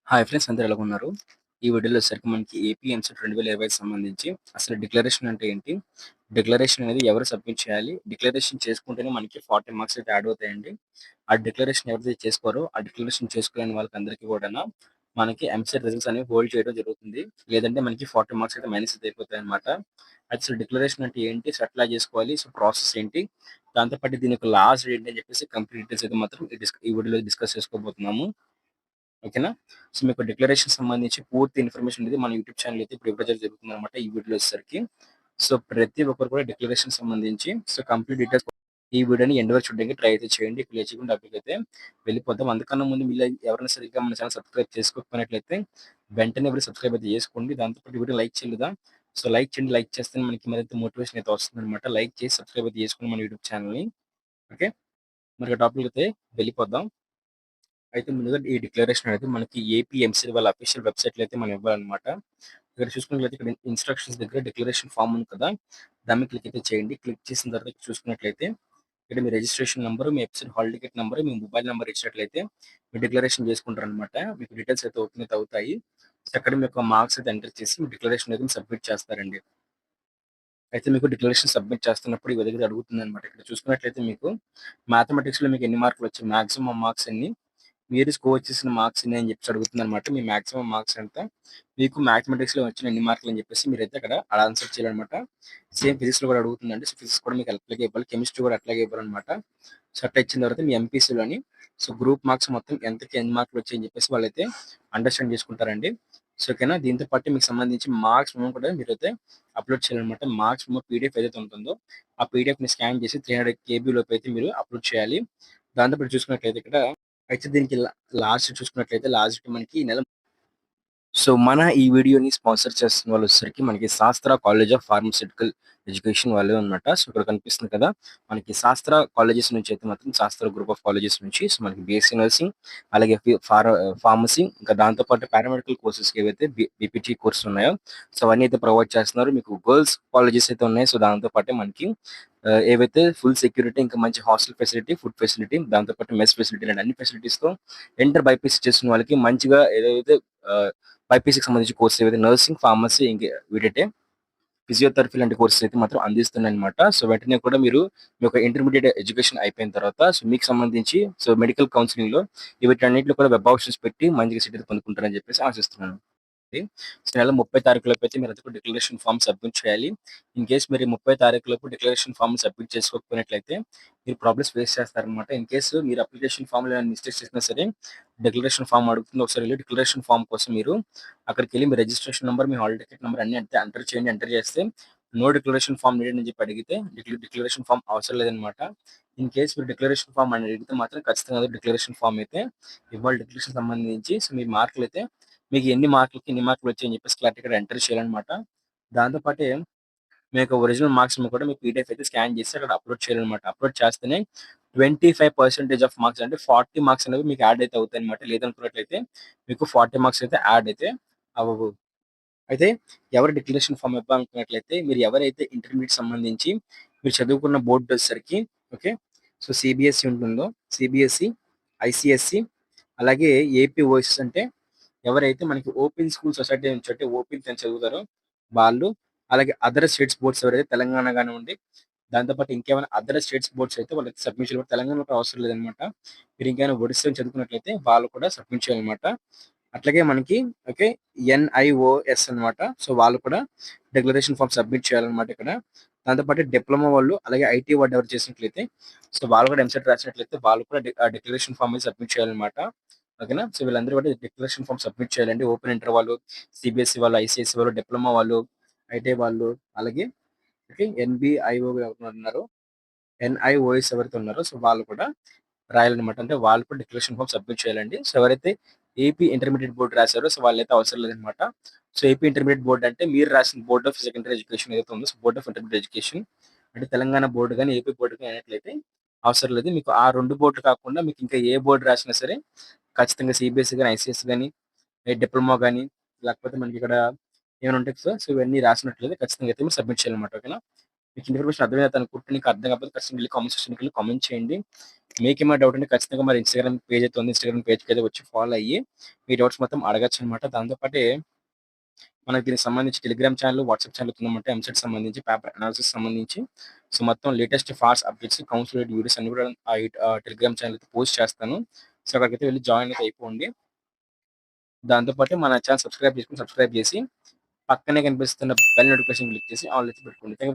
Hi friends, అందరూ ఎలాగున్నారు? ఈ వీడియోలో వచ్చేసరికి మనకి ఏపీ ఎంసెట్ 2020 సంబంధించి అసలు డిక్లరేషన్ అంటే ఏంటి? డిక్లరేషన్ అనేది ఎవరు సబ్మిట్ చేయాలి? డిక్లరేషన్ చేసుకుంటేనే మనకి 40 మార్క్స్ అయితే యాడ్ అవుతాయండి. ఆ డిక్లరేషన్ ఎవరైతే చేసుకోరో, ఆ డిక్లరేషన్ చేసుకోలేని వాళ్ళకందరికీ కూడాను మనకి ఎంసెట్ రిజల్ట్స్ అనేవి హోల్డ్ చేయడం జరుగుతుంది. లేదంటే మనకి 40 మార్క్స్ అయితే మైనస్ అయితే అయిపోతాయన్నమాట. అయితే అసలు డిక్లరేషన్ అంటే ఏంటి? సో ఎట్లా చేసుకోవాలి? సో ప్రాసెస్ ఏంటి? దాంతో పాటు దీని యొక్క లాస్ట్ ఏంటి అని చెప్పేసి కంప్లీట్ డీటెయిల్స్ అయితే మాత్రం ఈ వీడియోలో డిస్కస్ చేసుకోబోతున్నాము. ఓకేనా? సో, మీకు డిక్లరేషన్ సంబంధించి పూర్తి ఇన్ఫర్మేషన్ అనేది మన యూట్యూబ్ ఛానెల్ అయితే ఇప్పుడు ఇవ్వడం జరుగుతుందనమాట ఈ వీడియోలో వచ్చేసరికి. సో, ప్రతి ఒక్కరు కూడా డిక్లరేషన్ సంబంధించి సో, కంప్లీట్ డీటెయిల్స్ ఈ వీడియోని ఎండ్ వరకు చూడడానికి ట్రై అయితే చేయండి. ఇక లేట్ చేయకుండా టాపిక్‌కైతే వెళ్ళిపోదాం. అందుకన్నా ముందు మీలో ఎవరైనా సరిగ్గా మన ఛానెల్ సబ్స్క్రైబ్ చేసుకోకపోయినట్లయితే వెంటనే వెళ్లి సబ్స్క్రైబ్ అయితే చేసుకోండి. దాంతో పాటు వీడియో లైక్ చేయలేదా? సో, లైక్ చేయండి. లైక్ చేస్తేనే మనకి మరింత మోటివేషన్ అయితే వస్తుందనమాట. లైక్ చేసి సబ్స్క్రైబ్ అయితే చేసుకోండి మన యూట్యూబ్ ఛానెల్‌ని. ఓకే. మరి ఇక టాపిక్‌కైతే వెళ్ళిపోదాం. అయితే ముందుగా ఈ డిక్లరేషన్ అనేది మనకి ఏపీఎంసీ వాళ్ళ అఫీషియల్ వెబ్‌సైట్‌లో అయితే మనం ఇవ్వాలన్నమాట. ఇక్కడ చూసుకున్నట్లయితే ఇక్కడ ఇన్‌స్ట్రక్షన్స్ దగ్గర డిక్లరేషన్ ఫార్మ్ ఉంది కదా! దాని మీద క్లిక్ అయితే చేయండి. క్లిక్ చేసిన తర్వాత ఇక్కడ చూసుకున్నట్లయితే ఇక్కడ మీ రిజిస్ట్రేషన్ నంబర్, మీ ఎప్సిన్ హాల్ టికెట్ నంబర్, మీ మొబైల్ నంబర్ ఇచ్చినట్లయితే మీరు డిక్లరేషన్ చేసుకుంటారనమాట. మీకు డీటెయిల్స్ అయితే ఓపెన్ అయితే అవుతాయి. సో, అక్కడ మీ యొక్క మార్క్స్ అయితే ఎంటర్ చేసి మీ డిక్లరేషన్ అయితే సబ్మిట్ చేస్తారండి. అయితే మీకు డిక్లరేషన్ సబ్మిట్ చేస్తున్నప్పుడు ఈ విధంగా అడుగుతుందనమాట. ఇక్కడ చూసుకున్నట్లయితే మీకు మ్యాథమెటిక్స్‌లో మీకు ఎన్ని మార్కులు వచ్చాయి? మాక్సిమం మార్క్స్ ఎన్ని? మీరు స్కోర్ చేసిన మార్క్స్ ఎన్ని అని చెప్పేసి అడుగుతుందనమాట. మీ మాక్సిమం మార్క్స్ ఎంత? మీకు మ్యాథమెటిక్స్‌లో వచ్చిన ఎన్ని మార్కులు అని చెప్పేసి మీరైతే అక్కడ ఆన్సర్ చేయాలనమాట. సేమ్ ఫిజిక్స్‌లో కూడా అడుగుతుందండి. సో, ఫిజిక్స్ కూడా మీకు అట్లాగే ఇవ్వాలి. కెమిస్ట్రీ కూడా అట్లాగే ఇవ్వాలనమాట. సో, అట్లా ఇచ్చిన తర్వాత మీ ఎంపీసీలోని సో, గ్రూప్ మార్క్స్ మొత్తం ఎంతకి ఎన్ని మార్కులు వచ్చాయని చెప్పేసి వాళ్ళైతే అండర్‌స్టాండ్ చేసుకుంటారండి. సో, ఓకేనా. దీంతో పాటు మీకు సంబంధించి మార్క్స్ మెమో కూడా మీరైతే అప్‌లోడ్ చేయాలనమాట. మార్క్స్ మెమో పీడీఎఫ్ ఏదైతే ఉంటుందో ఆ పీడీఎఫ్‌ని స్కాన్ చేసి 300 కేబీ లోపు అయితే మీరు అప్‌లోడ్ చేయాలి. దాంతో పాటు చూసుకున్నట్లయితే ఇక్కడ అయితే దీనికి లాస్ట్ చూసుకున్నట్లయితే లాస్ట్ మనకి ఈ నెల సో, మన ఈ వీడియోని స్పాన్సర్ చేస్తున్న వాళ్ళొచ్చేసరికి మనకి శాస్త్ర కాలేజ్ ఆఫ్ ఫార్మాస్యూటికల్ ఎడ్యుకేషన్ వాళ్ళే అన్నమాట. సో, ఇక్కడ కనిపిస్తుంది కదా! మనకి శాస్త్ర కాలేజెస్ నుంచి అయితే మాత్రం శాస్త్ర గ్రూప్ ఆఫ్ కాలేజెస్ నుంచి సో, మనకి బీఎస్సీ నర్సింగ్ అలాగే ఫార్మసీ ఇంకా దాంతో పాటు పారామెడికల్ కోర్సెస్‌కి ఏవైతే బీపీటీ కోర్సెస్ ఉన్నాయో సో, అవన్నీ అయితే ప్రొవైడ్ చేస్తున్నారు. మీకు గర్ల్స్ కాలేజెస్ అయితే ఉన్నాయి. సో, దాంతో పాటే మనకి ఏవైతే ఫుల్ సెక్యూరిటీ ఇంకా మంచి హాస్టల్ ఫెసిలిటీ, ఫుడ్ ఫెసిలిటీ దాంతో పాటు మెస్ ఫెసిలిటీ ఇలాంటి అన్ని ఫెసిలిటీస్‌తో ఇంటర్ బైపీసీ చేస్తున్న వాళ్ళకి మంచిగా ఏదైతే ఆహ్ బైపీసీకి సంబంధించిన కోర్సెస్ ఏవైతే నర్సింగ్, ఫార్మసీ వీటంటే ఫిజియోథెరపీ లాంటి కోర్సెస్ అయితే మాత్రం అందిస్తున్నాయన్నమాట. సో, వెంటనే కూడా మీరు మీ యొక్క ఇంటర్మీడియేట్ ఎడ్యుకేషన్ అయిపోయిన తర్వాత సో, మీకు సంబంధించి సో, మెడికల్ కౌన్సెలింగ్‌లో వీటన్నిటిలో కూడా వెబ్ ఆప్షన్స్ పెట్టి మంచిగా సీట్ అయితే పొందుకుంటారని చెప్పేసి ఆశిస్తున్నాను. ఉంది. సో, నెల 30 తారీఖు లోపు అయితే మీరంతా కూడా డిక్లరేషన్ ఫార్మ్ సబ్మిట్ చేయాలి. ఇన్ కేస్ మీరు 30 తారీఖు లోపు డిక్లరేషన్ ఫార్మ్ సబ్మిట్ చేసుకోకపోయినట్లయితే మీరు ప్రాబ్లమ్స్ ఫేస్ చేస్తారనమాట. ఇన్ కేస్ మీరు అప్లికేషన్ ఫార్మ్‌లో ఏమైనా మిస్టేక్స్ చేసినా సరే డిక్లరేషన్ ఫార్మ్ అడుగుతుంది. ఒకసారి వెళ్లి డిక్లరేషన్ ఫార్మ్ కోసం మీరు అక్కడికెళ్లి మీ రిజిస్ట్రేషన్ నంబర్, మీ హాల్ టికెట్ నంబర్ అన్నీ అంతే ఎంటర్ చేయండి. ఎంటర్ చేస్తే నో డిక్లరేషన్ ఫార్మ్ నీడెడ్ అని చెప్పి అడిగితే డిక్లరేషన్ ఫార్మ్ అవసరం లేదనమాట. ఇన్ కేస్ మీరు డిక్లరేషన్ ఫార్మ్ అని అడిగితే మాత్రం ఖచ్చితంగా డిక్లరేషన్ ఫార్మ్ అయితే ఇవ్వాలి. డిక్లరేషన్ సంబంధించి సో, మీ మార్కులైతే మీకు ఎన్ని మార్కులకి ఎన్ని మార్కులు వచ్చాయని చెప్పేసి క్లారిటీగా ఇక్కడ ఎంటర్ చేయాలన్నమాట. దాంతో పాటే మీ యొక్క ఒరిజినల్ మార్క్స్‌ని కూడా మీ పీడీఎఫ్ అయితే స్కాన్ చేసి అక్కడ అప్‌లోడ్ చేయాలన్నమాట. అప్‌లోడ్ చేస్తేనే 25% ఆఫ్ మార్క్స్ అంటే 40 మార్క్స్ అనేవి మీకు యాడ్ అయితే అవుతాయన్నమాట. లేదనుకున్నట్లయితే మీకు 40 మార్క్స్ అయితే యాడ్ అయితే అవ్వవు. అయితే ఎవరు డిక్లరేషన్ ఫార్మ్ ఇవ్వాలనుకున్నట్లయితే మీరు ఎవరైతే ఇంటర్మీడియేట్ సంబంధించి మీరు చదువుకున్న బోర్డ్ వచ్చేసరికి ఓకే. సో, సీబీఎస్‌ఈ ఉంటుందో సీబీఎస్‌ఈ, ఐసీఎస్‌ఈ అలాగే ఏపీ ఓఎస్ఎస్ అంటే ఎవరైతే మనకి ఓపెన్ స్కూల్ సొసైటీ నుంచి అంటే ఓపెన్ అని చదువుతారో వాళ్ళు, అలాగే అదర్ స్టేట్స్ బోర్డ్స్ ఎవరైతే తెలంగాణ గానివ్వండి, దాంతో పాటు ఇంకేమైనా అదర్ స్టేట్స్ బోర్డ్స్ అయితే వాళ్ళకి సబ్మిట్ చేయాలి. తెలంగాణలో కూడా అవసరం లేదనమాట. మీరు ఇంకేమైనా ఒడిస్సా చదువుకున్నట్లయితే వాళ్ళు కూడా సబ్మిట్ చేయాలనమాట. అట్లాగే మనకి ఓకే. ఎన్‌ఐఓఎస్ అన్నమాట. సో, వాళ్ళు కూడా డిక్లరేషన్ ఫార్మ్ సబ్మిట్ చేయాలనమాట ఇక్కడ. దాంతో పాటు డిప్లొమా వాళ్ళు, అలాగే ఐటీ వాళ్ళు ఎవరు చేసినట్లయితే సో, వాళ్ళు కూడా ఎంసెట్ రాసినట్లయితే వాళ్ళు కూడా డిక్లరేషన్ ఫార్మ్ అనేది సబ్మిట్ చేయాలనమాట. ఓకేనా. సో, వీళ్ళందరూ కూడా డిక్లరేషన్ ఫార్మ్ సబ్మిట్ చేయాలండి. ఓపెన్ ఇంటర్ వాళ్ళు, సీబీఎస్‌ఈ వాళ్ళు, ఐసీఎస్‌ఈ వాళ్ళు, డిప్లొమా వాళ్ళు, ఐటీఐ వాళ్ళు, అలాగే ఓకే. ఎన్‌బీఐఓ ఎవరున్నారో, ఎన్‌ఐఓఎస్ ఎవరైతే ఉన్నారో సో, వాళ్ళు కూడా రాయాలనమాట. అంటే వాళ్ళు కూడా డిక్లరేషన్ ఫార్మ్ సబ్మిట్ చేయాలండి. సో, ఎవరైతే ఏపీ ఇంటర్మీడియేట్ బోర్డ్ రాసారో సో, వాళ్ళైతే అవసరం లేదనమాట. సో, ఏపీ ఇంటర్మీడియేట్ బోర్డ్ అంటే మీరు రాసిన బోర్డ్ ఆఫ్ సెకండరీ ఎడ్యుకేషన్ ఏదైతే ఉందో so, board of intermediate education అంటే తెలంగాణ బోర్డ్ గాని, ఏపీ బోర్డ్ గాని అయినట్లయితే అవసరం లేదు. మీకు ఆ 2 బోర్డ్‌లు కాకుండా మీకు ఇంకా ఏ బోర్డ్ రాసినా సరే ఖచ్చితంగా సీబీఎస్‌ఈ గాని, ఐసీఎస్‌ఈ గాని, డిప్లొమా గాని లేకపోతే మనకిక్కడ ఏమైనా ఉంటాయి సో, ఇవన్నీ రాసినట్లయితే ఖచ్చితంగా అయితే మీరు సబ్మిట్ చేయాలనమాట. ఓకేనా. మీకు ఇన్ఫర్మేషన్ అర్థమైంది అనుకుంటే నీకు అర్థం కాకపోతే ఖచ్చితంగా వెళ్లి కామెంట్ సెక్షన్‌కి వెళ్లి కామెంట్ చేయండి. మీకేమైనా డౌట్ ఉంటే ఖచ్చితంగా మరి ఇన్‌స్టాగ్రామ్ పేజ్ అయితే ఉంది. ఇన్‌స్టాగ్రామ్ పేజ్‌కి అయితే వచ్చి ఫాలో అయ్యి మీ డౌట్స్ మొత్తం అడగొచ్చనమాట. దాంతో పాటే మనకు దీనికి సంబంధించి టెలిగ్రామ్ ఛానెల్, వాట్సాప్ ఛానెల్ ఉందన్నమాట. ఎంసెట్ సంబంధించి, పేపర్ అనాలిసిస్ సంబంధించి. సో, మొత్తం latest fast updates, council videos అన్ని కూడా టెలిగ్రామ్ ఛానెల్ అయితే పోస్ట్ చేస్తాను. సో, అక్కడికైతే వెళ్లి జాయిన్ అయితే అయిపోండి. దాంతో పాటు మన ఛానెల్ సబ్స్క్రైబ్ చేసుకొని, సబ్స్క్రైబ్ చేసి పక్కనే కనిపిస్తున్న బెల్ నోటిఫికేషన్ క్లిక్ చేసి ఆల్ అయితే పెట్టుకోండి. Thank you.